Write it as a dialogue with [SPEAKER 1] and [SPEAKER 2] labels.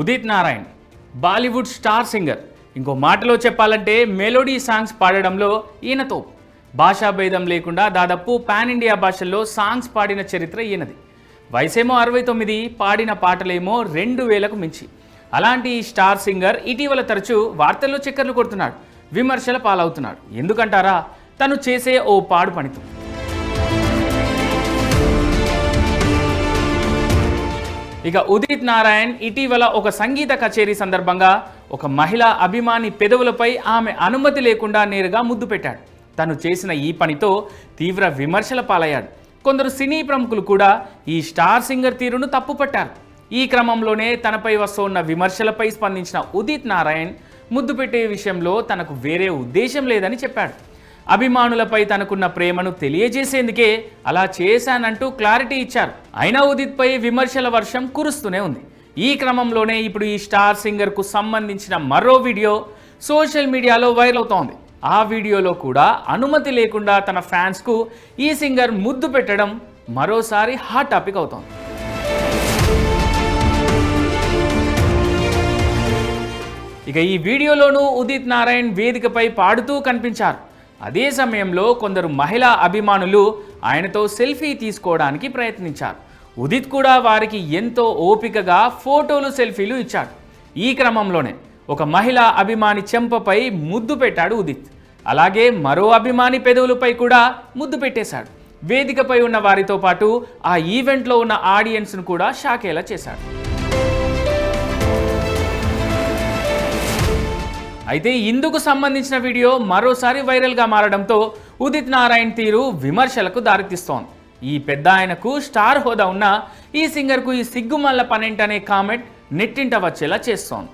[SPEAKER 1] Udit Narayan Bollywood star singer. ఇంకో మాటలో చెప్పాలంటే మెలోడీ సాంగ్స్ పాడడంలో ఈయనతో భాషా భేదం లేకుండా దాదాపు పాన్ ఇండియా భాషల్లో సాంగ్స్ పాడిన చరిత్ర ఈయనది. వయసేమో 69, పాడిన పాటలేమో 2000కు మించి. అలాంటి ఈ స్టార్ సింగర్ ఇటీవల తరచూ వార్తల్లో చక్కర్లు కొడుతున్నాడు, విమర్శల పాలవుతున్నాడు. ఎందుకంటారా? తను చేసే ఓ పాడు పనితో. ఇక ఉదిత్ నారాయణ్ ఇటీవల ఒక సంగీత కచేరీ సందర్భంగా ఒక మహిళా అభిమాని పెదవులపై ఆమె అనుమతి లేకుండా నేరుగా ముద్దు పెట్టాడు. తను చేసిన ఈ పనితో తీవ్ర విమర్శల పాలయ్యాడు. కొందరు సినీ ప్రముఖులు కూడా ఈ స్టార్ సింగర్ తీరును తప్పుపట్టారు. ఈ క్రమంలోనే తనపై వస్తున్న విమర్శలపై స్పందించిన ఉదిత్ నారాయణ్ ముద్దు పెట్టే విషయంలో తనకు వేరే ఉద్దేశం లేదని చెప్పాడు. అభిమానులపై తనకున్న ప్రేమను తెలియజేసేందుకే అలా చేశానంటూ క్లారిటీ ఇచ్చారు. అయినా ఉదిత్పై విమర్శల వర్షం కురుస్తూనే ఉంది. ఈ క్రమంలోనే ఇప్పుడు ఈ స్టార్ సింగర్కు సంబంధించిన మరో వీడియో సోషల్ మీడియాలో వైరల్ అవుతోంది. ఆ వీడియోలో కూడా అనుమతి లేకుండా తన ఫ్యాన్స్కు ఈ సింగర్ ముద్దు పెట్టడం మరోసారి హాట్ టాపిక్ అవుతోంది. ఇక ఈ వీడియోలోనూ ఉదిత్ నారాయణ్ వేదికపై పాడుతూ కనిపించారు. అదే సమయంలో కొందరు మహిళా అభిమానులు ఆయనతో సెల్ఫీ తీసుకోవడానికి ప్రయత్నించారు. ఉదిత్ కూడా వారికి ఎంతో ఓపికగా ఫోటోలు, సెల్ఫీలు ఇచ్చాడు. ఈ క్రమంలోనే ఒక మహిళా అభిమాని చెంపపై ముద్దు పెట్టాడు ఉదిత్. అలాగే మరో అభిమాని పెదవులపై కూడా ముద్దు పెట్టేశాడు. వేదికపై ఉన్న వారితో పాటు ఆ ఈవెంట్లో ఉన్న ఆడియన్స్ను కూడా షాకేలా చేశాడు. అయితే ఇందుకు సంబంధించిన వీడియో మరోసారి వైరల్గా మారడంతో ఉదిత్ నారాయణ్ తీరు విమర్శలకు దారితీస్తోంది. ఈ పెద్ద ఆయనకు స్టార్ హోదా ఉన్న ఈ సింగర్కు ఈ సిగ్గుమల్ల పనేంటనే కామెంట్ నెట్టింట వచ్చేలా చేస్తోంది.